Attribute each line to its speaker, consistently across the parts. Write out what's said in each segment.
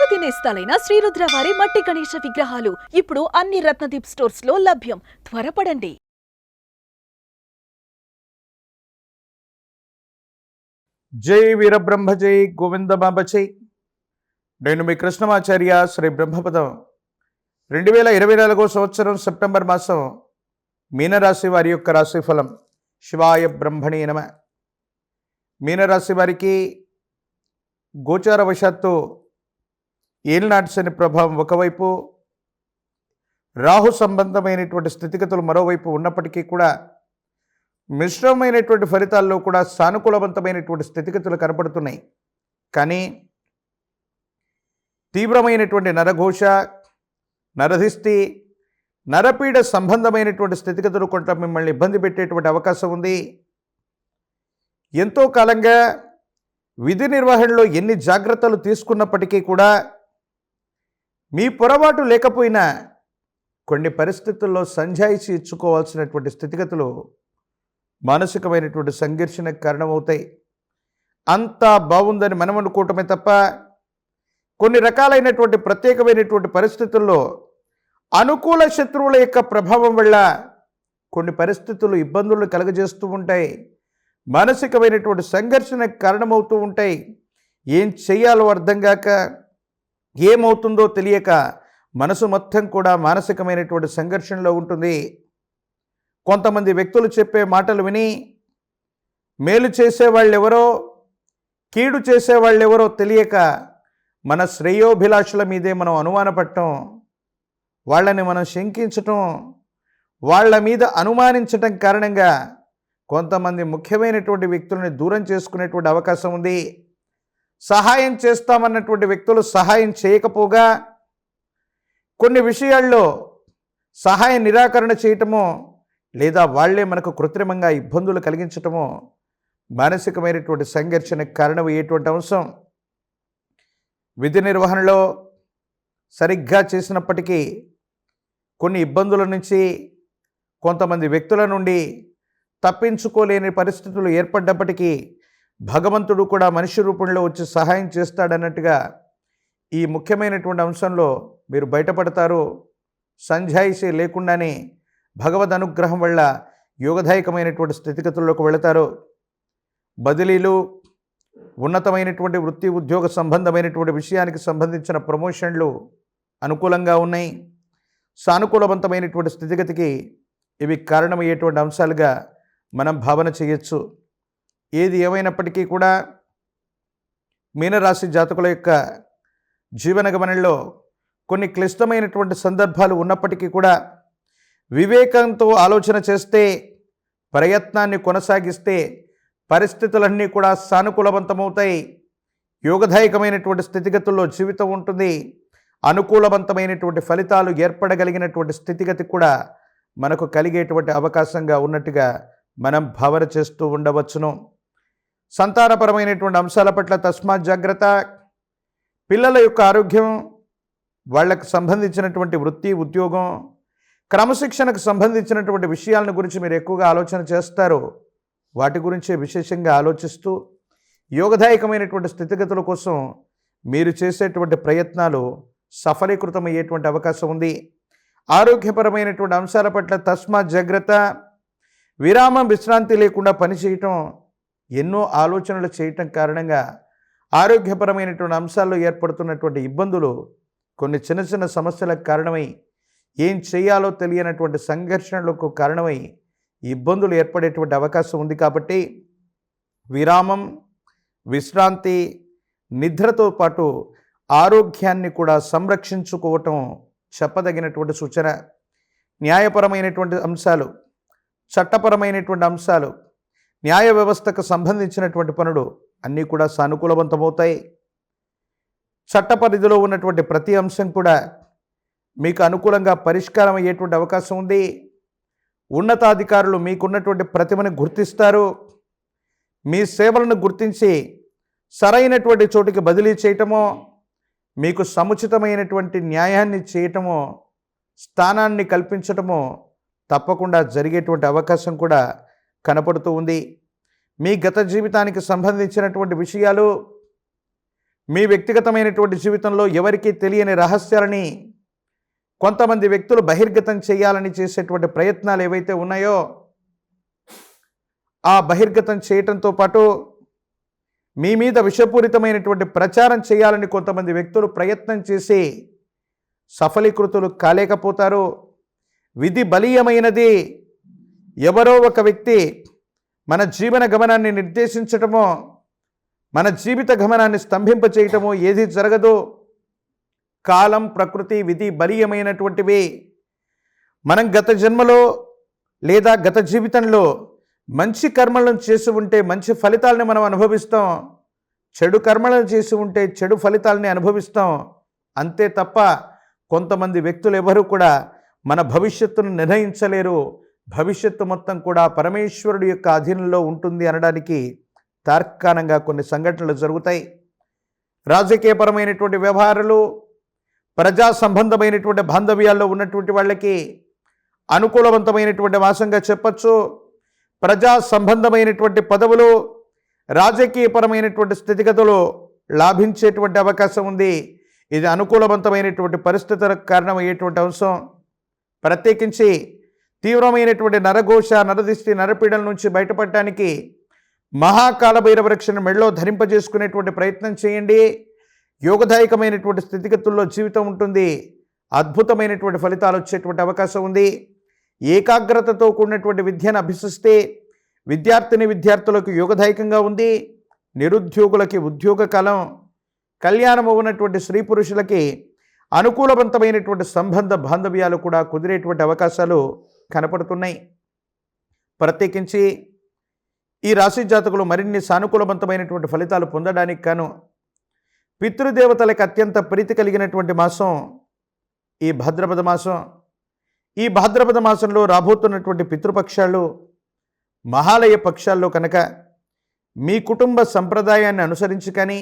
Speaker 1: కోటి నేస్తాలైన శ్రీరుద్ర వారి మట్టి గణేశ విగ్రహాలు ఇప్పుడు అన్ని రత్నదీప్ స్టోర్స్ లో లభ్యం. త్వరపడండి.
Speaker 2: జై వీరబ్రహ్మ జై గోవింద బాబ జై. నేను మీ కృష్ణమాచార్య శ్రీ బ్రహ్మపదం. 2024 సంవత్సరం సెప్టెంబర్ మాసం మీనరాశి వారి యొక్క రాశిఫలం. శివాయ బ్రహ్మణి నమ. మీనరాశి వారికి గోచారవశాత్తు ఏలినాటి శని ప్రభావం ఒకవైపు, రాహు సంబంధమైనటువంటి స్థితిగతులు మరోవైపు ఉన్నప్పటికీ కూడా మిశ్రమమైనటువంటి ఫలితాల్లో కూడా సానుకూలవంతమైనటువంటి స్థితిగతులు కనపడుతున్నాయి. కానీ తీవ్రమైనటువంటి నరఘోష, నరధిష్టి, నరపీడ సంబంధమైనటువంటి స్థితిగతులు కొంత మిమ్మల్ని ఇబ్బంది పెట్టేటువంటి అవకాశం ఉంది. ఎంతో కాలంగా విధి నిర్వహణలో ఎన్ని జాగ్రత్తలు తీసుకున్నప్పటికీ కూడా మీ పొరపాటు లేకపోయినా కొన్ని పరిస్థితుల్లో సంజాయిషి ఇచ్చుకోవాల్సినటువంటి స్థితిగతులు మానసికమైనటువంటి సంఘర్షణకు కారణమవుతాయి. అంతా బాగుందని మనం అనుకోవటమే తప్ప కొన్ని రకాలైనటువంటి ప్రత్యేకమైనటువంటి పరిస్థితుల్లో అనుకూల శత్రువుల యొక్క ప్రభావం వల్ల కొన్ని పరిస్థితులు ఇబ్బందులు కలుగజేస్తూ ఉంటాయి. మానసికమైనటువంటి సంఘర్షణకు కారణమవుతూ ఉంటాయి. ఏం చేయాలో అర్థం కాక, ఏమవుతుందో తెలియక మనసు మొత్తం కూడా మానసికమైనటువంటి సంఘర్షణలో ఉంటుంది. కొంతమంది వ్యక్తులు చెప్పే మాటలు విని మేలు చేసేవాళ్ళెవరో, కీడు చేసేవాళ్ళెవరో తెలియక మన శ్రేయోభిలాషుల మీదే మనం అనుమానపడటం, వాళ్ళని మనం శంకించటం, వాళ్ళ మీద అనుమానించటం కారణంగా కొంతమంది ముఖ్యమైనటువంటి వ్యక్తులని దూరం చేసుకునేటువంటి అవకాశం ఉంది. సహాయం చేస్తామన్నటువంటి వ్యక్తులు సహాయం చేయకపోగా కొన్ని విషయాల్లో సహాయ నిరాకరణ చేయటమో, లేదా వాళ్లే మనకు కృత్రిమంగా ఇబ్బందులు కలిగించటమో మానసికమైనటువంటి సంఘర్షణకు కారణమయ్యేటువంటి అంశం. విధి నిర్వహణలో సరిగ్గా చేసినప్పటికీ కొన్ని ఇబ్బందుల నుంచి, కొంతమంది వ్యక్తుల నుండి తప్పించుకోలేని పరిస్థితులు ఏర్పడ్డప్పటికీ భగవంతుడు కూడా మనిషి రూపంలో వచ్చి సహాయం చేస్తాడన్నట్టుగా ఈ ముఖ్యమైనటువంటి అంశంలో మీరు బయటపడతారు. సంజాయిషి లేకుండానే భగవద్ అనుగ్రహం వల్ల యోగదాయకమైనటువంటి స్థితిగతుల్లోకి వెళతారు. బదిలీలు, ఉన్నతమైనటువంటి వృత్తి ఉద్యోగ సంబంధమైనటువంటి విషయానికి సంబంధించిన ప్రమోషన్లు అనుకూలంగా ఉన్నాయి. సానుకూలవంతమైనటువంటి స్థితిగతికి ఇవి కారణమయ్యేటువంటి అంశాలుగా మనం భావన చేయొచ్చు. ఏది ఏమైనప్పటికీ కూడా మీనరాశి జాతకుల యొక్క జీవన గమనంలో కొన్ని క్లిష్టమైనటువంటి సందర్భాలు ఉన్నప్పటికీ కూడా వివేకంతో ఆలోచన చేస్తే, ప్రయత్నాన్ని కొనసాగిస్తే పరిస్థితులన్నీ కూడా సానుకూలవంతమవుతాయి. యోగదాయకమైనటువంటి స్థితిగతుల్లో జీవితం ఉంటుంది. అనుకూలవంతమైనటువంటి ఫలితాలు ఏర్పడగలిగినటువంటి స్థితిగతి కూడా మనకు కలిగేటువంటి అవకాశంగా ఉన్నట్టుగా మనం భావన చేస్తూ ఉండవచ్చును. సంతానపరమైనటువంటి అంశాల పట్ల తస్మాత్ జాగ్రత్త. పిల్లల యొక్క ఆరోగ్యం, వాళ్ళకు సంబంధించినటువంటి వృత్తి ఉద్యోగం, క్రమశిక్షణకు సంబంధించినటువంటి విషయాలను గురించి మీరు ఎక్కువగా ఆలోచన చేస్తారు. వాటి గురించే విశేషంగా ఆలోచిస్తూ యోగదాయకమైనటువంటి స్థితిగతుల కోసం మీరు చేసేటువంటి ప్రయత్నాలు సఫలీకృతమయ్యేటువంటి అవకాశం ఉంది. ఆరోగ్యపరమైనటువంటి అంశాల పట్ల తస్మాత్ జాగ్రత్త. విరామం, విశ్రాంతి లేకుండా పనిచేయటం, ఎన్నో ఆలోచనలు చేయటం కారణంగా ఆరోగ్యపరమైనటువంటి అంశాల్లో ఏర్పడుతున్నటువంటి ఇబ్బందులు కొన్ని చిన్న చిన్న సమస్యలకు కారణమై, ఏం చేయాలో తెలియనటువంటి సంఘర్షణలకు కారణమై ఇబ్బందులు ఏర్పడేటువంటి అవకాశం ఉంది. కాబట్టి విరామం, విశ్రాంతి, నిద్రతో పాటు ఆరోగ్యాన్ని కూడా సంరక్షించుకోవటం చెప్పదగినటువంటి సూచన. న్యాయపరమైనటువంటి అంశాలు, చట్టపరమైనటువంటి అంశాలు, న్యాయ వ్యవస్థకు సంబంధించినటువంటి పనులు అన్నీ కూడా సానుకూలవంతమవుతాయి. చట్ట పరిధిలో ఉన్నటువంటి ప్రతి అంశం కూడా మీకు అనుకూలంగా పరిష్కారం అయ్యేటువంటి అవకాశం ఉంది. ఉన్నతాధికారులు మీకున్నటువంటి ప్రతిభను గుర్తిస్తారు. మీ సేవలను గుర్తించి సరైనటువంటి చోటికి బదిలీ చేయటమో, మీకు సముచితమైనటువంటి న్యాయాన్ని చేయటమో, స్థానాన్ని కల్పించటమో తప్పకుండా జరిగేటువంటి అవకాశం కూడా కనపడుతూ ఉంది. మీ గత జీవితానికి సంబంధించినటువంటి విషయాలు, మీ వ్యక్తిగతమైనటువంటి జీవితంలో ఎవరికీ తెలియని రహస్యాలని కొంతమంది వ్యక్తులు బహిర్గతం చేయాలని చేసేటువంటి ప్రయత్నాలు ఏవైతే ఉన్నాయో ఆ బహిర్గతం చేయటంతో పాటు మీ మీద విషపూరితమైనటువంటి ప్రచారం చేయాలని కొంతమంది వ్యక్తులు ప్రయత్నం చేసి సఫలీకృతులు కాలేకపోతారు. విధి బలీయమైనది. ఎవరో ఒక వ్యక్తి మన జీవన గమనాన్ని నిర్దేశించటమో మన జీవిత గమనాన్ని స్తంభింపచేయటమో ఏది జరగదు. కాలం, ప్రకృతి, విధి బలీయమైనటువంటివి. మనం గత జన్మలో లేదా గత జీవితంలో మంచి కర్మలను చేసి ఉంటే మంచి ఫలితాలని మనం అనుభవిస్తాం. చెడు కర్మలను చేసి ఉంటే చెడు ఫలితాలని అనుభవిస్తాం. అంతే తప్ప కొంతమంది వ్యక్తులు ఎవరు కూడా మన భవిష్యత్తును నిర్ణయించలేరు. భవిష్యత్తు మొత్తం కూడా పరమేశ్వరుడి యొక్క అధీనంలో ఉంటుంది అనడానికి తార్కాణంగా కొన్ని సంఘటనలు జరుగుతాయి. రాజకీయపరమైనటువంటి వ్యవహారాలు, ప్రజా సంబంధమైనటువంటి బాంధవ్యాల్లో ఉన్నటువంటి వాళ్ళకి అనుకూలవంతమైనటువంటి మాసంగా చెప్పచ్చు. ప్రజా సంబంధమైనటువంటి పదవులు, రాజకీయపరమైనటువంటి స్థితిగతులు లాభించేటువంటి అవకాశం ఉంది. ఇది అనుకూలవంతమైనటువంటి పరిస్థితులకు కారణమయ్యేటువంటి అంశం. ప్రత్యేకించి తీవ్రమైనటువంటి నరఘోష, నరదిష్టి, నరపీడల నుంచి బయటపడటానికి మహాకాలభైరవ వృక్షను మెడలో ధరింపజేసుకునేటువంటి ప్రయత్నం చేయండి. యోగదాయకమైనటువంటి స్థితిగతుల్లో జీవితం ఉంటుంది. అద్భుతమైనటువంటి ఫలితాలు వచ్చేటువంటి అవకాశం ఉంది. ఏకాగ్రతతో కూడినటువంటి విద్యను అభ్యసిస్తే విద్యార్థులకు యోగదాయకంగా ఉంది. నిరుద్యోగులకి ఉద్యోగ కాలం, కళ్యాణం ఉన్నటువంటి స్త్రీ పురుషులకి అనుకూలవంతమైనటువంటి సంబంధ బాంధవ్యాలు కూడా కుదిరేటువంటి అవకాశాలు కనపడుతున్నాయి. ప్రత్యేకించి ఈ రాశి జాతకులు మరిన్ని సానుకూలవంతమైనటువంటి ఫలితాలు పొందడానికి గాను పితృదేవతలకు అత్యంత ప్రీతి కలిగినటువంటి మాసం ఈ భాద్రపద మాసం. ఈ భాద్రపద మాసంలో రాబోతున్నటువంటి పితృపక్షాలు, మహాలయ పక్షాల్లో కనుక మీ కుటుంబ సంప్రదాయాన్ని అనుసరించి కానీ,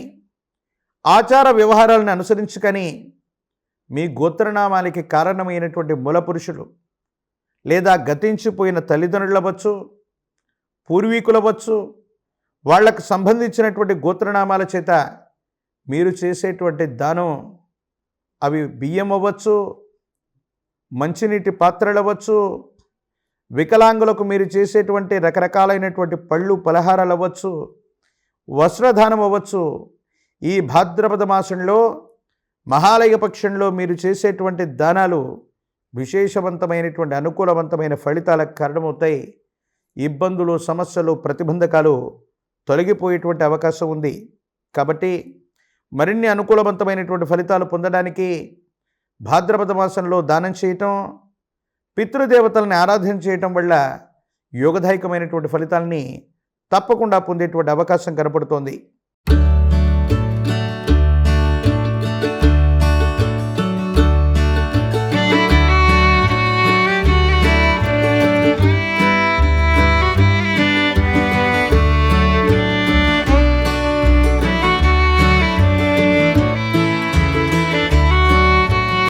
Speaker 2: ఆచార వ్యవహారాలను అనుసరించి కానీ, మీ గోత్రనామాలకి కారణమైనటువంటి మూలపురుషులు లేదా గతించిపోయిన తల్లిదండ్రులు అవ్వచ్చు, పూర్వీకులు అవ్వచ్చు, వాళ్లకు సంబంధించినటువంటి గోత్రనామాల చేత మీరు చేసేటువంటి దానం, అవి బియ్యం అవ్వచ్చు, మంచినీటి పాత్రలు అవ్వచ్చు, వికలాంగులకు మీరు చేసేటువంటి రకరకాలైనటువంటి పళ్ళు పలహారాలు అవ్వచ్చు, వస్త్రదానం అవ్వచ్చు. ఈ భాద్రపద మాసంలో మహాలయ పక్షంలో మీరు చేసేటువంటి దానాలు విశేషవంతమైనటువంటి అనుకూలవంతమైన ఫలితాలకు కారణమవుతాయి. ఇబ్బందులు, సమస్యలు, ప్రతిబంధకాలు తొలగిపోయేటువంటి అవకాశం ఉంది. కాబట్టి మరిన్ని అనుకూలవంతమైనటువంటి ఫలితాలు పొందడానికి భాద్రపద మాసంలో దానం చేయటం, పితృదేవతలను ఆరాధన చేయటం వల్ల యోగదాయకమైనటువంటి ఫలితాలని తప్పకుండా పొందేటువంటి అవకాశం కనపడుతోంది.